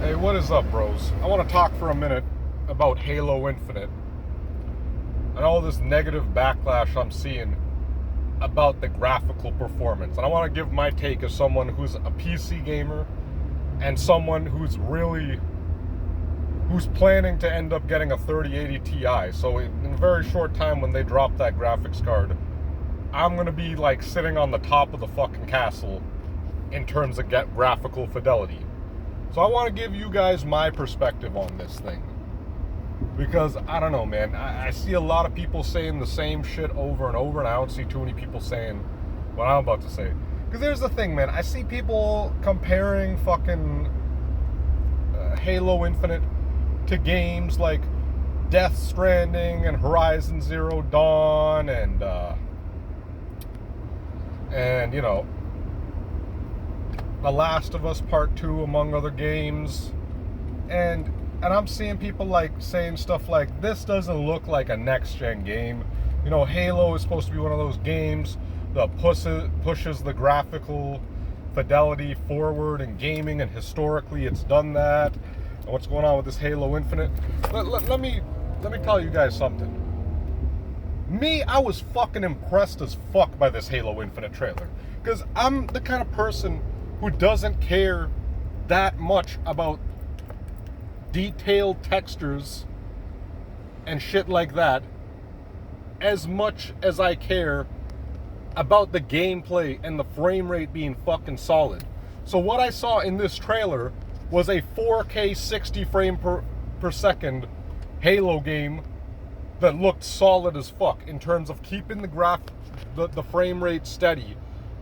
Hey, what is up, bros? I want to talk for a minute about Halo Infinite and all this negative backlash I'm seeing about the graphical performance. And I want to give my take as someone who's a PC gamer and someone who's planning to end up getting a 3080 Ti. So in a very short time when they drop that graphics card, I'm going to be like sitting on the top of the fucking castle in terms of graphical fidelity. So I want to give you guys my perspective on this thing. Because, I don't know, man. I see a lot of people saying the same shit over and over, and I don't see too many people saying what I'm about to say. Because there's the thing, man. I see people comparing fucking Halo Infinite to games like Death Stranding and Horizon Zero Dawn and you know, The Last of Us Part 2, among other games. And I'm seeing people like saying stuff like, this doesn't look like a next-gen game. You know, Halo is supposed to be one of those games that pushes the graphical fidelity forward in gaming, and historically it's done that. And what's going on with this Halo Infinite? Let me tell you guys something. Me, I was fucking impressed as fuck by this Halo Infinite trailer. Because I'm the kind of person who doesn't care that much about detailed textures and shit like that as much as I care about the gameplay and the frame rate being fucking solid. So what I saw in this trailer was a 4K 60 frame per second Halo game that looked solid as fuck in terms of keeping the frame rate steady,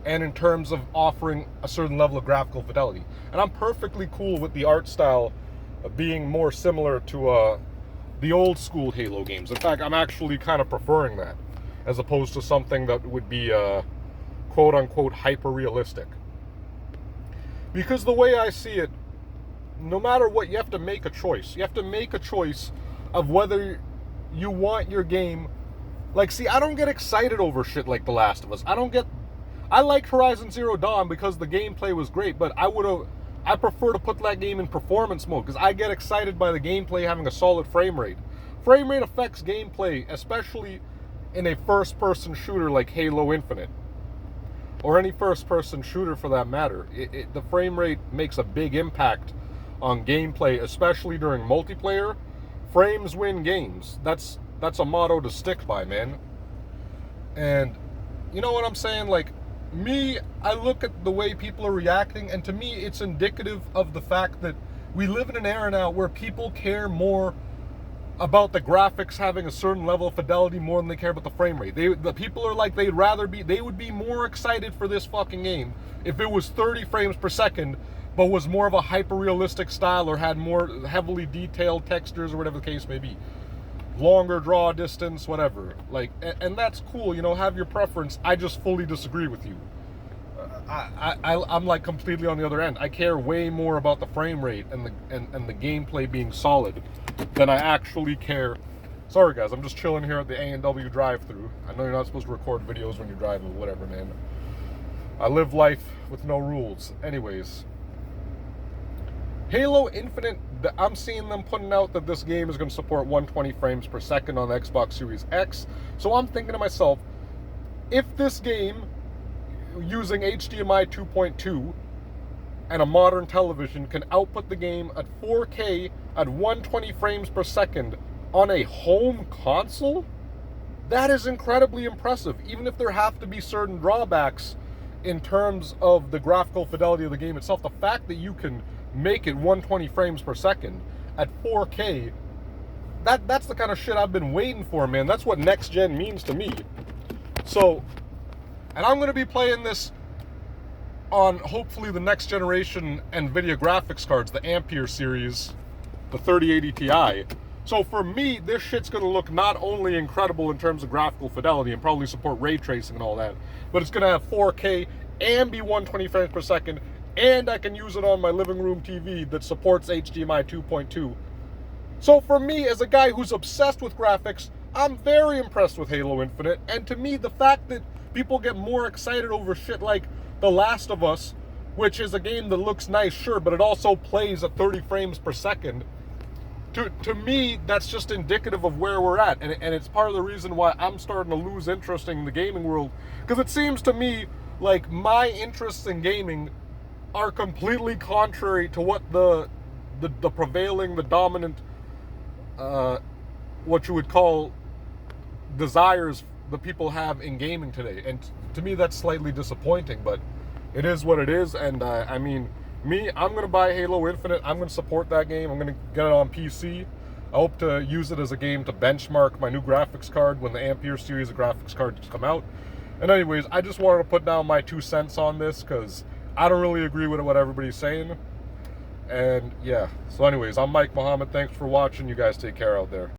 and in terms of offering a certain level of graphical fidelity. And I'm perfectly cool with the art style being more similar to the old school Halo games. In fact, I'm actually kind of preferring that, as opposed to something that would be quote unquote hyper realistic. Because the way I see it, no matter what, you have to make a choice. You have to make a choice of whether you want your game. Like, see, I don't get excited over shit like The Last of Us. I liked Horizon Zero Dawn because the gameplay was great, but I prefer to put that game in performance mode because I get excited by the gameplay having a solid frame rate. Frame rate affects gameplay, especially in a first-person shooter like Halo Infinite, or any first-person shooter for that matter. The frame rate makes a big impact on gameplay, especially during multiplayer. Frames win games. That's a motto to stick by, man. And you know what I'm saying? Like, me, I look at the way people are reacting, and to me, it's indicative of the fact that we live in an era now where people care more about the graphics having a certain level of fidelity more than they care about the frame rate. The people are like, they would be more excited for this fucking game if it was 30 frames per second, but was more of a hyper-realistic style or had more heavily detailed textures or whatever the case may be. Longer draw distance, whatever. Like, and that's cool, you know, have your preference. I just fully disagree with you. I'm like completely on the other end. I care way more about the frame rate and the gameplay being solid than I actually care. Sorry guys, I'm just chilling here at the A&W drive-thru. I know you're not supposed to record videos when you're driving, but whatever, man. I live life with no rules. Anyways, Halo Infinite, I'm seeing them putting out that this game is going to support 120 frames per second on the Xbox Series X. So I'm thinking to myself, if this game, using HDMI 2.2 and a modern television, can output the game at 4K at 120 frames per second on a home console, that is incredibly impressive, even if there have to be certain drawbacks in terms of the graphical fidelity of the game itself. The fact that you can make it 120 frames per second at 4K, that's the kind of shit I've been waiting for, man. That's what next gen means to me. So, and I'm going to be playing this on hopefully the next generation NVIDIA graphics cards, the Ampere series, the 3080 Ti. So for me, this shit's going to look not only incredible in terms of graphical fidelity and probably support ray tracing and all that, but it's going to have 4K and be 120 frames per second, and I can use it on my living room TV that supports HDMI 2.2. So for me, as a guy who's obsessed with graphics, I'm very impressed with Halo Infinite. And to me, the fact that people get more excited over shit like The Last of Us which is a game that looks nice, sure, but it also plays at 30 frames per second. To me, that's just indicative of where we're at, and it's part of the reason why I'm starting to lose interest in the gaming world, because it seems to me like my interests in gaming are completely contrary to what the prevailing, the dominant, what you would call desires the people have in gaming today. And to me, that's slightly disappointing, but it is what it is. And I mean, I'm going to buy Halo Infinite. I'm going to support that game. I'm going to get it on PC. I hope to use it as a game to benchmark my new graphics card when the Ampere series of graphics cards come out. And anyways, I just wanted to put down my 2 cents on this, because I don't really agree with what everybody's saying. And yeah, so anyways, I'm Mike Muhammad. Thanks for watching. You guys take care out there.